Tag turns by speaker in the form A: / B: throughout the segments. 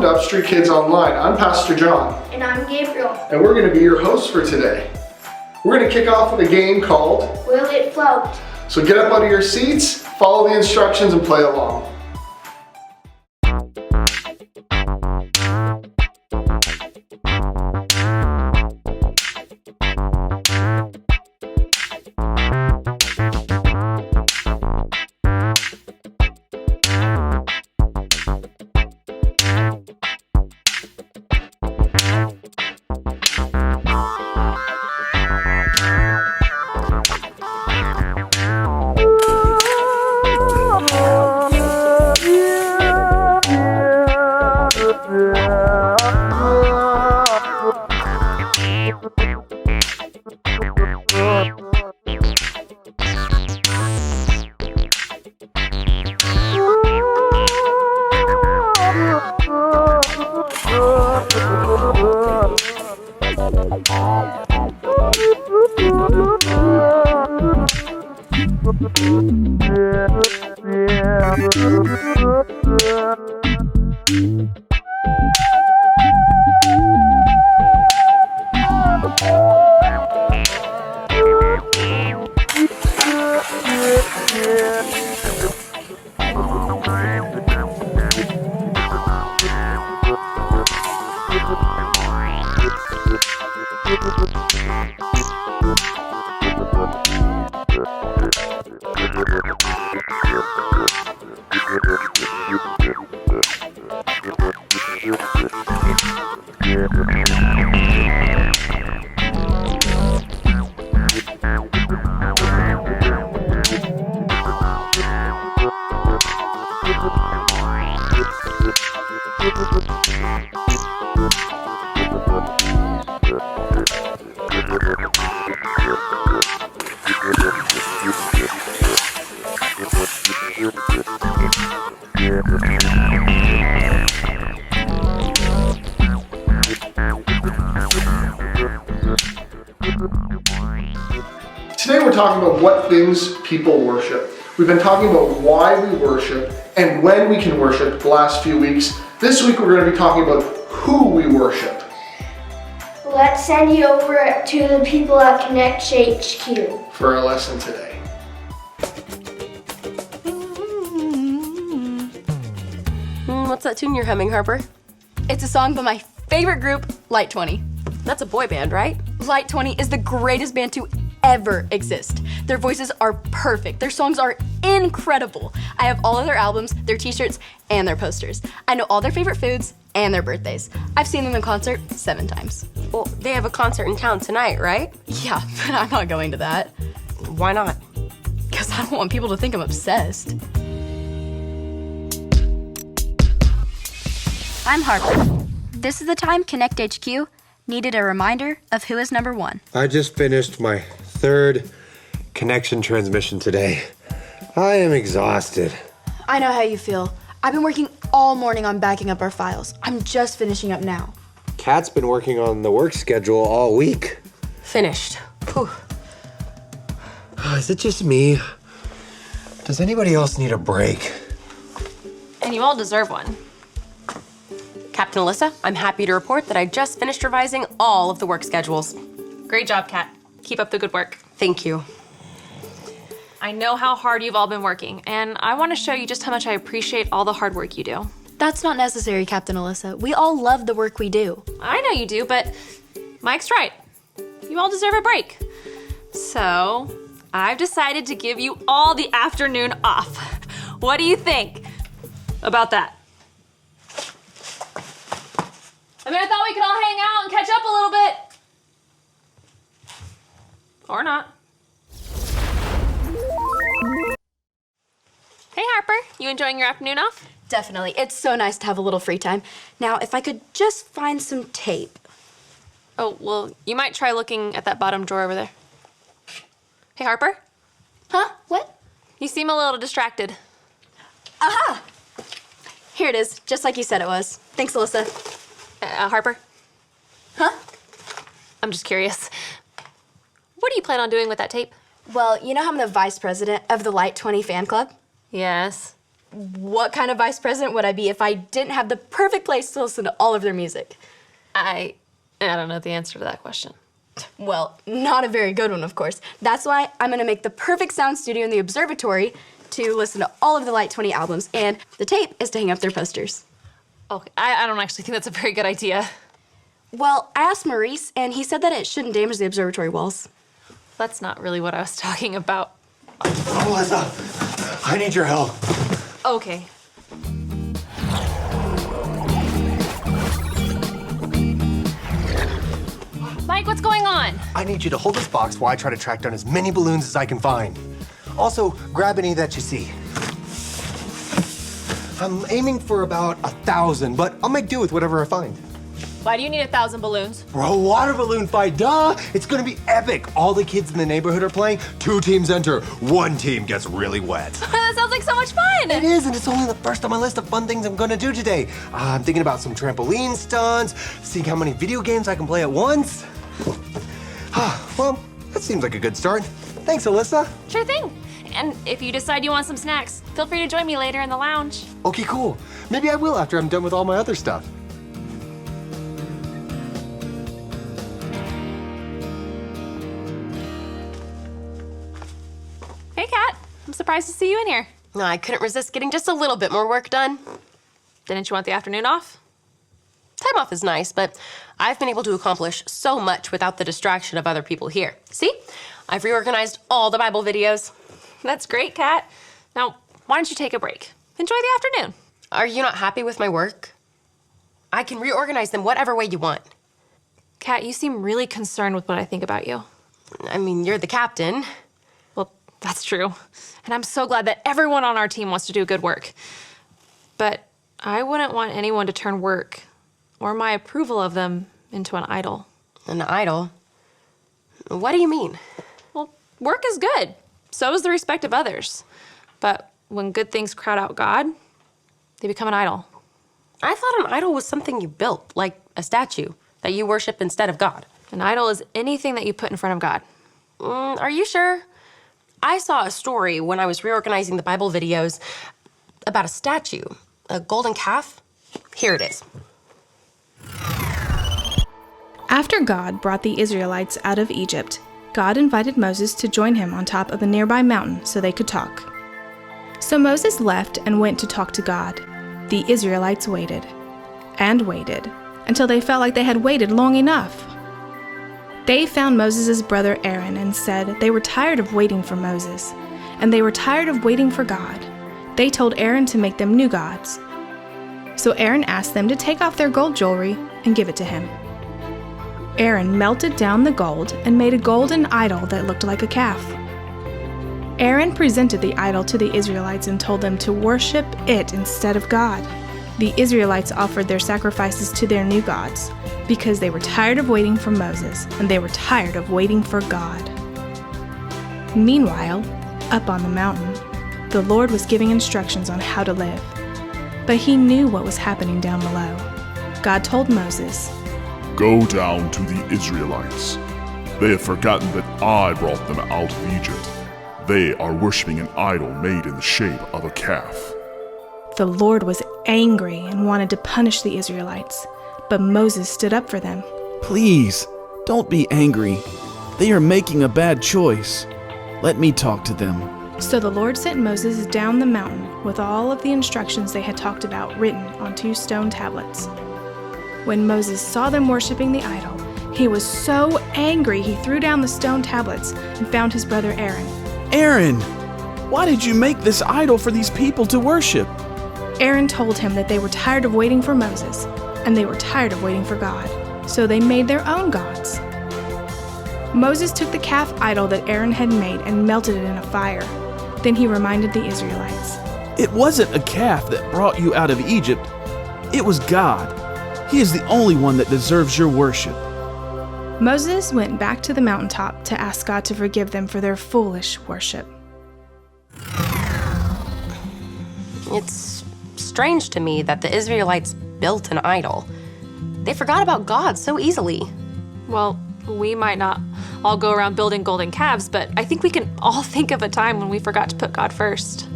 A: to UpStreet Kids Online. I'm Pastor John.
B: And I'm Gabriel.
A: And we're going to be your hosts for today. We're going to kick off with a game called
B: Will It Float?
A: So get up out of your seats, follow the instructions, and play along. Today we're talking about what things people worship. We've been talking about why we worship and when we can worship the last few weeks. This week we're going to be talking about who we worship.
B: Let's send you over to the people at Connect HQ
A: for our lesson today.
C: What's that tune you're humming, Harper?
D: It's a song by my favorite group, Light 20.
C: That's a boy band, right?
D: Light 20 is the greatest band to ever exist. Their voices are perfect. Their songs are incredible. I have all of their albums, their t-shirts, and their posters. I know all their favorite foods and their birthdays. I've seen them in concert 7 times.
C: Well, they have a concert in town tonight, right?
D: Yeah, but I'm not going to that.
C: Why not?
D: Because I don't want people to think I'm obsessed.
E: I'm Harper. This is the time Connect HQ needed a reminder of who is number 1.
F: I just finished my 3rd connection transmission today. I am exhausted.
D: I know how you feel. I've been working all morning on backing up our files. I'm just finishing up now.
F: Kat's been working on the work schedule all week.
C: Finished. Whew.
F: Is it just me? Does anybody else need a break?
C: And you all deserve one. Captain Alyssa, I'm happy to report that I just finished revising all of the work schedules.
G: Great job, Kat. Keep up the good work.
C: Thank you.
G: I know how hard you've all been working, and I want to show you just how much I appreciate all the hard work you do.
D: That's not necessary, Captain Alyssa. We all love the work we do.
G: I know you do, but Mike's right. You all deserve a break. So, I've decided to give you all the afternoon off. What do you think about that? I mean, I thought we could all hang out and catch up a little bit. Or not. Hey, Harper. You enjoying your afternoon off?
D: Definitely. It's so nice to have a little free time. Now, if I could just find some tape.
G: Oh, well, you might try looking at that bottom drawer over there. Hey, Harper.
D: Huh? What?
G: You seem a little distracted.
D: Aha! Here it is, just like you said it was. Thanks, Alyssa.
G: Harper?
D: Huh?
G: I'm just curious. What do you plan on doing with that tape?
D: Well, you know how I'm the vice president of the Light 20 fan club?
G: Yes.
D: What kind of vice president would I be if I didn't have the perfect place to listen to all of their music?
G: I don't know the answer to that question.
D: Well, not a very good one, of course. That's why I'm gonna make the perfect sound studio in the observatory to listen to all of the Light 20 albums, and the tape is to hang up their posters.
G: Okay, I don't actually think that's a very good idea.
D: Well, I asked Maurice, and he said that it shouldn't damage the observatory walls.
G: That's not really what I was talking about.
F: Melissa, I need your help.
G: Okay. Mike, what's going on?
F: I need you to hold this box while I try to track down as many balloons as I can find. Also, grab any that you see. I'm aiming for about 1,000, but I'll make do with whatever I find.
G: Why do you need 1,000 balloons?
F: Bro, water balloon fight, duh! It's gonna be epic. All the kids in the neighborhood are playing. 2 teams enter. 1 team gets really wet.
G: That sounds like so much fun!
F: It is, and it's only the first on my list of fun things I'm gonna do today. I'm thinking about some trampoline stunts, seeing how many video games I can play at once. Well, that seems like a good start. Thanks, Alyssa.
G: Sure thing. And if you decide you want some snacks, feel free to join me later in the lounge.
F: Okay, cool. Maybe I will after I'm done with all my other stuff.
G: Hey, Kat. I'm surprised to see you in here.
C: I couldn't resist getting just a little bit more work done.
G: Didn't you want the afternoon off?
C: Time off is nice, but I've been able to accomplish so much without the distraction of other people here. See? I've reorganized all the Bible videos.
G: That's great, Kat. Now, why don't you take a break? Enjoy the afternoon.
C: Are you not happy with my work? I can reorganize them whatever way you want.
G: Kat, you seem really concerned with what I think about you.
C: I mean, you're the captain.
G: Well, that's true. And I'm so glad that everyone on our team wants to do good work. But I wouldn't want anyone to turn work or my approval of them into an idol.
C: An idol? What do you mean?
G: Well, work is good. So is the respect of others. But when good things crowd out God, they become an idol.
C: I thought an idol was something you built, like a statue, that you worship instead of God.
G: An idol is anything that you put in front of God.
C: Are you sure? I saw a story when I was reorganizing the Bible videos about a statue, a golden calf. Here it is.
H: After God brought the Israelites out of Egypt, God invited Moses to join him on top of a nearby mountain so they could talk. So Moses left and went to talk to God. The Israelites waited and waited until they felt like they had waited long enough. They found Moses' brother Aaron and said they were tired of waiting for Moses, and they were tired of waiting for God. They told Aaron to make them new gods. So Aaron asked them to take off their gold jewelry and give it to him. Aaron melted down the gold and made a golden idol that looked like a calf. Aaron presented the idol to the Israelites and told them to worship it instead of God. The Israelites offered their sacrifices to their new gods because they were tired of waiting for Moses and they were tired of waiting for God. Meanwhile, up on the mountain, the Lord was giving instructions on how to live. But he knew what was happening down below. God told Moses,
I: "Go down to the Israelites. They have forgotten that I brought them out of Egypt. They are worshiping an idol made in the shape of a calf."
H: The Lord was angry and wanted to punish the Israelites, but Moses stood up for them.
J: "Please, don't be angry. They are making a bad choice. Let me talk to them."
H: So the Lord sent Moses down the mountain with all of the instructions they had talked about written on 2 stone tablets. When Moses saw them worshiping the idol, he was so angry he threw down the stone tablets and found his brother Aaron.
J: "Aaron, why did you make this idol for these people to worship?"
H: Aaron told him that they were tired of waiting for Moses, and they were tired of waiting for God, so they made their own gods. Moses took the calf idol that Aaron had made and melted it in a fire. Then he reminded the Israelites,
J: "It wasn't a calf that brought you out of Egypt. It was God. He is the only one that deserves your worship."
H: Moses went back to the mountaintop to ask God to forgive them for their foolish worship.
C: It's strange to me that the Israelites built an idol. They forgot about God so easily.
G: Well, we might not all go around building golden calves, but I think we can all think of a time when we forgot to put God first.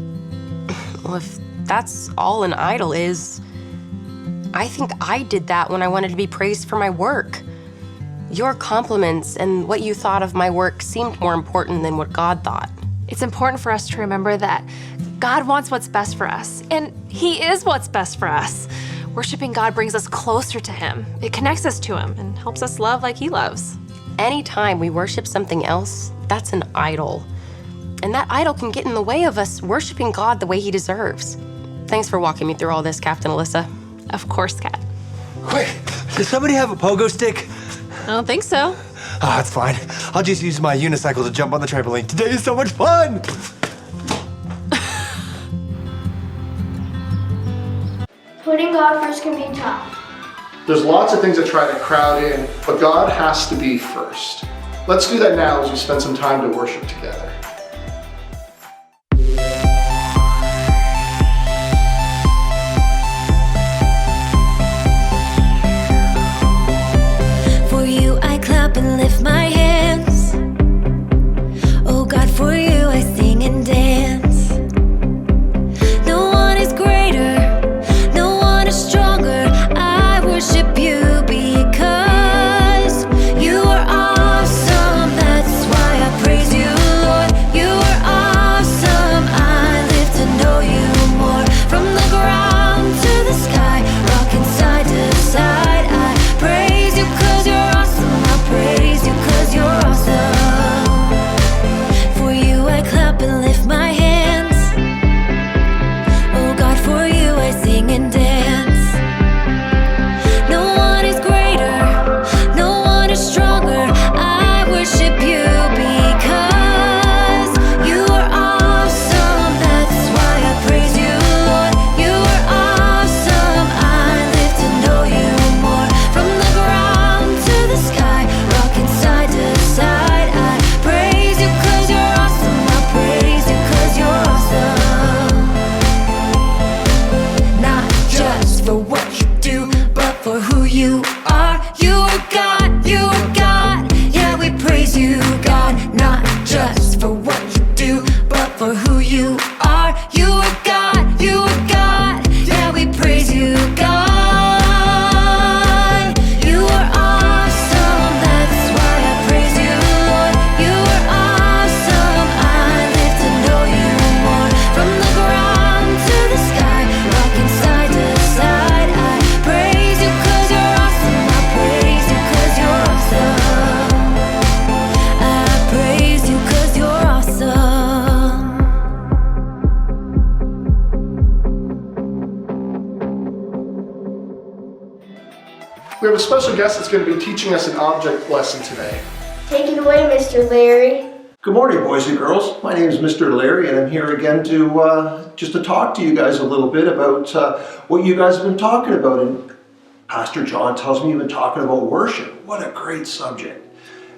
C: Well, if that's all an idol is. I think I did that when I wanted to be praised for my work. Your compliments and what you thought of my work seemed more important than what God thought.
G: It's important for us to remember that God wants what's best for us, and He is what's best for us. Worshiping God brings us closer to Him. It connects us to Him and helps us love like He loves.
C: Anytime we worship something else, that's an idol. And that idol can get in the way of us worshiping God the way He deserves. Thanks for walking me through all this, Captain Alyssa.
G: Of course, Kat.
F: Wait, does somebody have a pogo stick?
G: I don't think so.
F: Ah, it's fine. I'll just use my unicycle to jump on the trampoline. Today is so much fun!
B: Putting God first can be tough.
A: There's lots of things that try to crowd in, but God has to be first. Let's do that now as we spend some time to worship together.
K: For you I clap and lift my hands. Oh God, for you I sing and dance. No one is greater, no one is stronger. I worship you because you are awesome. That's why I praise you, Lord. You are awesome. I live to know you more. From the ground to the sky, rocking side to side, I praise you 'cause you're awesome. I praise you 'cause you're awesome. For you I clap and lift my hands. Oh God, for you I sing and dance. No one is greater, no one is stronger. I worship you because you are awesome. That's why I praise you, Lord. You are awesome. I live to know you more. From the ground to the sky, rocking side to side, I praise you 'cause you're awesome. I praise you 'cause you're awesome. Not just for what you do, but for who you are. You are God, you are God. Yeah, we praise you, God. Not just for what you do, but for who you are. You are God, you are God. Yeah, we praise you, God. You are awesome. That's why I praise you, Lord. You are awesome. I live to know you more. From the ground to the sky, rocking side to side, I praise you 'cause you're awesome. I praise you 'cause you're awesome. I praise you 'cause you're awesome.
A: We have a special guest that's going to be teaching us an object lesson today.
B: Take it away, Mr. Larry.
L: Good morning, boys and girls. My name is Mr. Larry, and I'm here again to just to talk to you guys a little bit about what you guys have been talking about. And Pastor John tells me you've been talking about worship. What a great subject.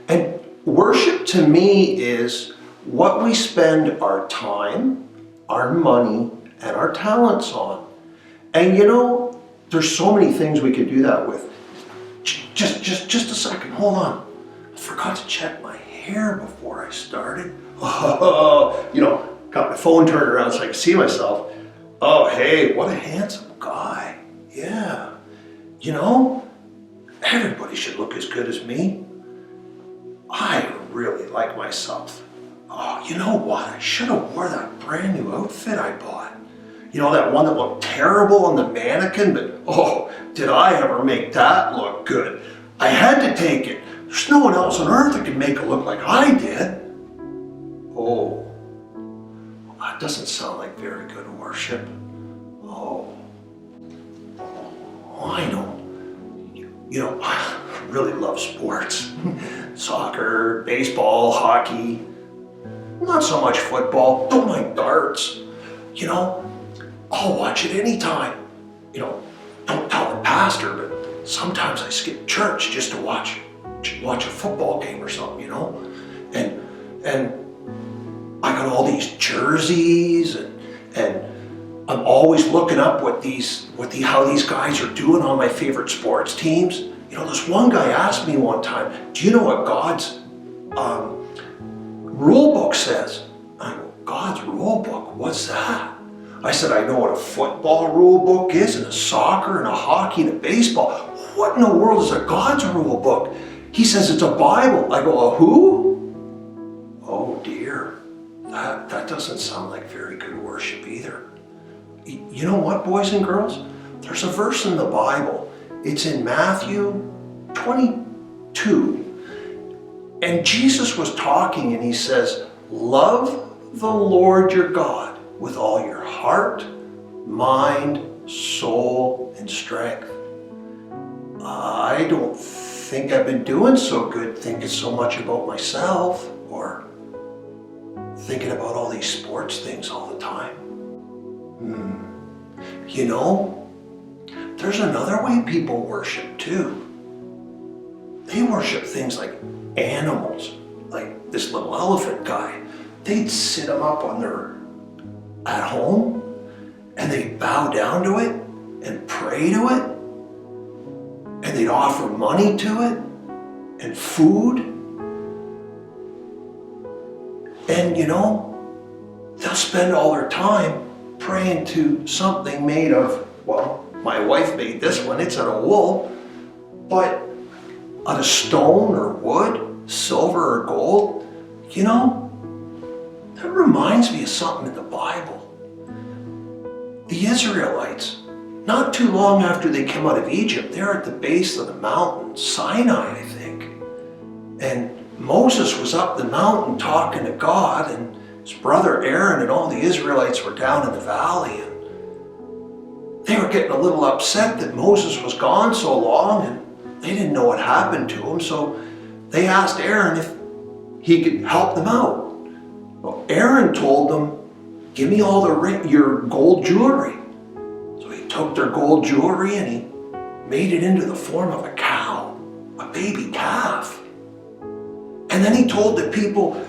L: And worship to me is what we spend our time, our money, and our talents on. And you know, there's so many things we could do that with. Just a second, hold on. I forgot to check my hair before I started. Oh, you know, got my phone turned around so I can see myself. Oh, hey, what a handsome guy. Yeah. You know, everybody should look as good as me. I really like myself. Oh, you know what? I should have wore that brand new outfit I bought. You know, that one that looked terrible on the mannequin, but oh, did I ever make that look good? I had to take it. There's no one else on earth that could make it look like I did. Oh, that doesn't sound like very good worship. Oh, I know. You know, I really love sports. Soccer, baseball, hockey. Not so much football. Don't mind darts. You know, I'll watch it anytime. You know, don't tell the pastor, but sometimes I skip church just to watch a football game or something, you know? And I got all these jerseys and I'm always looking up how these guys are doing on my favorite sports teams. You know, this one guy asked me one time, do you know what God's rule book says? I go, God's rule book, what's that? I said, I know what a football rule book is, and a soccer, and a hockey, and a baseball. What in the world is a God's rule book? He says it's a Bible. I go, a who? Oh dear, that doesn't sound like very good worship either. You know what, boys and girls? There's a verse in the Bible. It's in Matthew 22. And Jesus was talking and he says, love the Lord your God with all your heart, mind, soul, and strength. I don't think I've been doing so good thinking so much about myself or thinking about all these sports things all the time. You know, there's another way people worship too. They worship things like animals, like this little elephant guy. They'd sit him up on at home and they'd bow down to it and pray to it. And they'd offer money to it and food. And you know, they'll spend all their time praying to something made of, well, my wife made this one, it's out of wool, but out of stone or wood, silver or gold. You know, that reminds me of something in the Bible. The Israelites, not too long after they came out of Egypt, they're at the base of the mountain, Sinai, I think. And Moses was up the mountain talking to God, and his brother Aaron and all the Israelites were down in the valley. And they were getting a little upset that Moses was gone so long, and they didn't know what happened to him. So they asked Aaron if he could help them out. Well, Aaron told them, give me all your gold jewelry. He took their gold jewelry and he made it into the form of a cow, a baby calf. And then he told the people,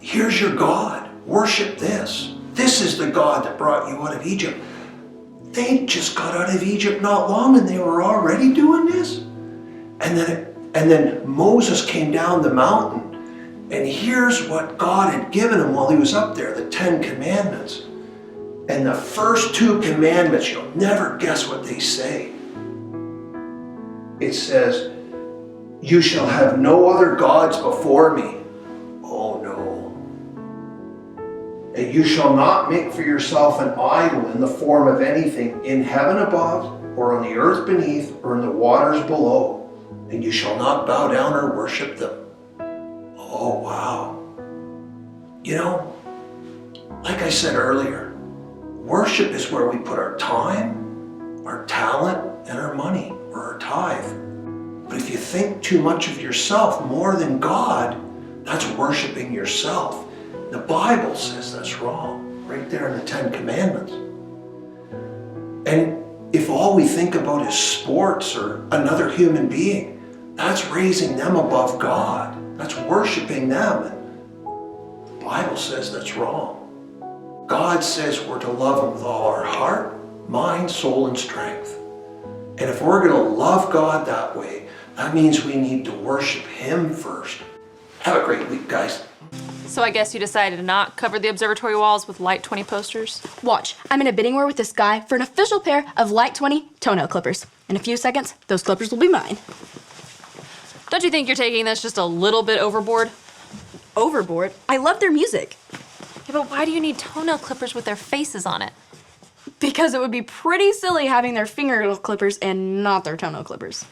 L: here's your God, worship this. This is the God that brought you out of Egypt. They just got out of Egypt not long and they were already doing this. And then Moses came down the mountain, and here's what God had given him while he was up there, the 10 Commandments. And the first 2 commandments, you'll never guess what they say. It says, you shall have no other gods before me. Oh no. And you shall not make for yourself an idol in the form of anything in heaven above, or on the earth beneath, or in the waters below. And you shall not bow down or worship them. Oh wow. You know, like I said earlier, worship is where we put our time, our talent, and our money, or our tithe. But if you think too much of yourself more than God, that's worshiping yourself. The Bible says that's wrong, right there in the 10 Commandments. And if all we think about is sports or another human being, that's raising them above God. That's worshiping them. And the Bible says that's wrong. God says we're to love Him with all our heart, mind, soul, and strength. And if we're going to love God that way, that means we need to worship Him first. Have a great week, guys.
G: So I guess you decided to not cover the observatory walls with Light 20 posters?
D: Watch, I'm in a bidding war with this guy for an official pair of Light 20 toenail clippers. In a few seconds, those clippers will be mine.
G: Don't you think you're taking this just a little bit overboard?
D: Overboard? I love their music.
G: Yeah, but why do you need toenail clippers with their faces on it?
D: Because it would be pretty silly having their fingernail clippers and not their toenail clippers.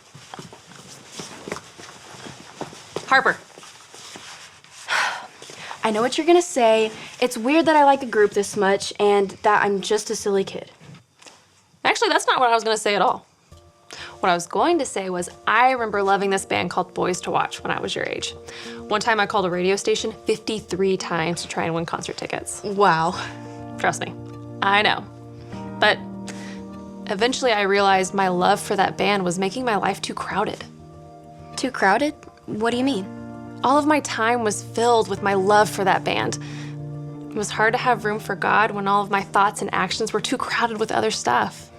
G: Harper.
D: I know what you're gonna say. It's weird that I like a group this much and that I'm just a silly kid.
G: Actually, that's not what I was gonna say at all. What I was going to say was I remember loving this band called Boys to Watch when I was your age. One time I called a radio station 53 times to try and win concert tickets.
D: Wow.
G: Trust me, I know. But eventually I realized my love for that band was making my life too crowded.
E: Too crowded? What do you mean?
G: All of my time was filled with my love for that band. It was hard to have room for God when all of my thoughts and actions were too crowded with other stuff.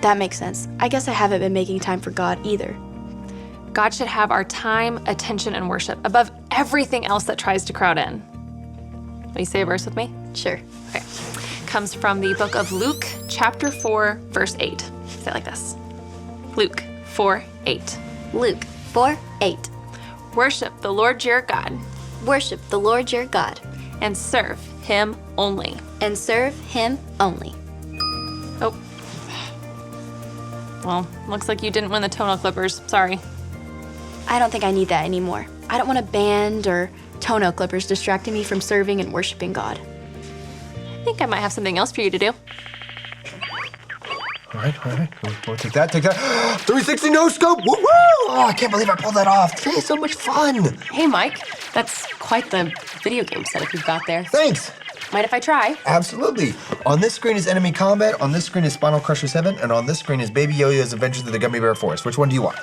E: That makes sense. I guess I haven't been making time for God either.
G: God should have our time, attention, and worship above everything else that tries to crowd in. Will you say a verse with me?
E: Sure.
G: Okay. comes from the book of Luke, chapter 4, verse 8. Say it like this. Luke 4:8.
E: Luke 4:8.
G: Worship the Lord your God
E: Worship the Lord your God
G: and serve him only.
E: and serve him only.
G: Oh. Well, looks like you didn't win the toenail clippers. Sorry.
D: I don't think I need that anymore. I don't want a band or toenail clippers distracting me from serving and worshiping God.
G: I think I might have something else for you to do.
F: All right. We'll take that. 360 no scope. Woo woo! Oh, I can't believe I pulled that off. Today is so much fun.
C: Hey, Mike, that's quite the video game setup you've got there.
F: Thanks.
C: Mind if I try?
F: Absolutely. On this screen is Enemy Combat, on this screen is Spinal Crusher 7, and on this screen is Baby Yo-Yo's Adventures of the Gummy Bear Forest. Which one do you want?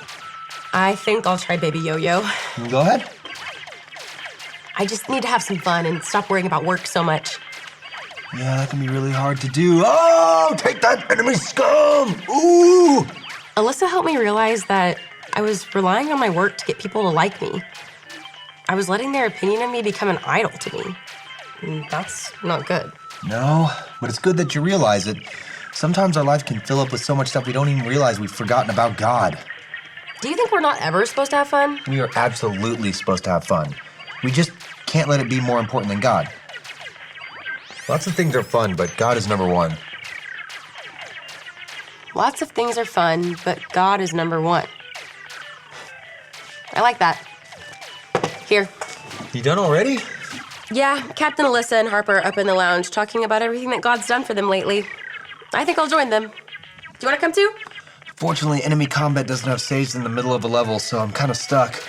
C: I think I'll try Baby Yo-Yo.
F: Go ahead.
C: I just need to have some fun and stop worrying about work so much.
F: Yeah, that can be really hard to do. Oh, take that, enemy scum! Ooh!
C: Alyssa helped me realize that I was relying on my work to get people to like me. I was letting their opinion of me become an idol to me. And that's not good.
F: No, but it's good that you realize it. Sometimes our life can fill up with so much stuff we don't even realize we've forgotten about God.
C: Do you think we're not ever supposed to have fun?
F: We are absolutely supposed to have fun. We just can't let it be more important than God. Lots of things are fun, but God is number one.
C: Lots of things are fun, but God is number one. I like that. Here.
F: You done already?
C: Yeah, Captain Alyssa and Harper are up in the lounge talking about everything that God's done for them lately. I think I'll join them. Do you want to come too?
F: Fortunately, Enemy Combat doesn't have saves in the middle of a level, so I'm kind of stuck.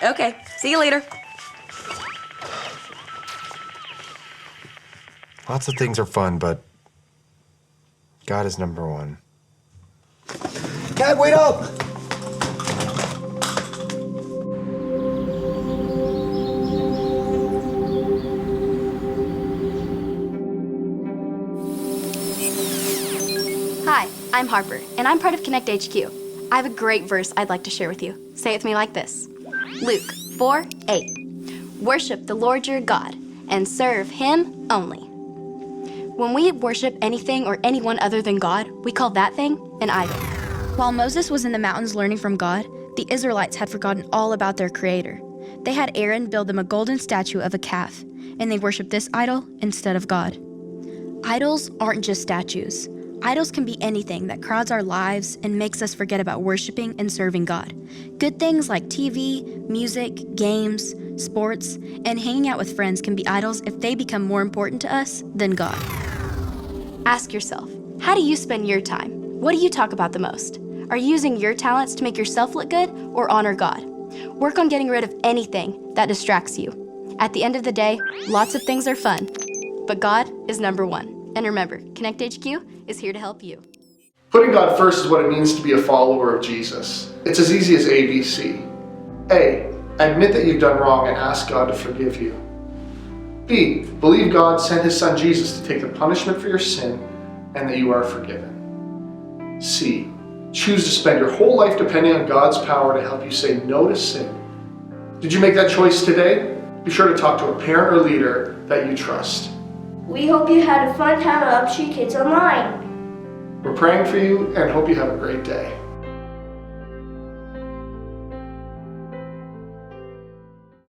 C: Okay, see you later.
F: Lots of things are fun, but God is number one. Cat, wait up!
D: Hi, I'm Harper, and I'm part of Connect HQ. I have a great verse I'd like to share with you. Say it with me like this. Luke 4:8. Worship the Lord your God and serve him only. When we worship anything or anyone other than God, we call that thing an idol.
E: While Moses was in the mountains learning from God, the Israelites had forgotten all about their Creator. They had Aaron build them a golden statue of a calf, and they worshiped this idol instead of God. Idols aren't just statues. Idols can be anything that crowds our lives and makes us forget about worshiping and serving God. Good things like TV, music, games, sports, and hanging out with friends can be idols if they become more important to us than God.
D: Ask yourself, how do you spend your time? What do you talk about the most? Are you using your talents to make yourself look good or honor God? Work on getting rid of anything that distracts you. At the end of the day, lots of things are fun, but God is number one. And remember, Connect HQ is here to help you.
A: Putting God first is what it means to be a follower of Jesus. It's as easy as ABC. A, admit that you've done wrong and ask God to forgive you. B, believe God sent his son Jesus to take the punishment for your sin and that you are forgiven. C, choose to spend your whole life depending on God's power to help you say no to sin. Did you make that choice today? Be sure to talk to a parent or leader that you trust.
B: We hope you had a fun time at UpStreet Kids Online.
A: We're praying for you and hope you have a great day.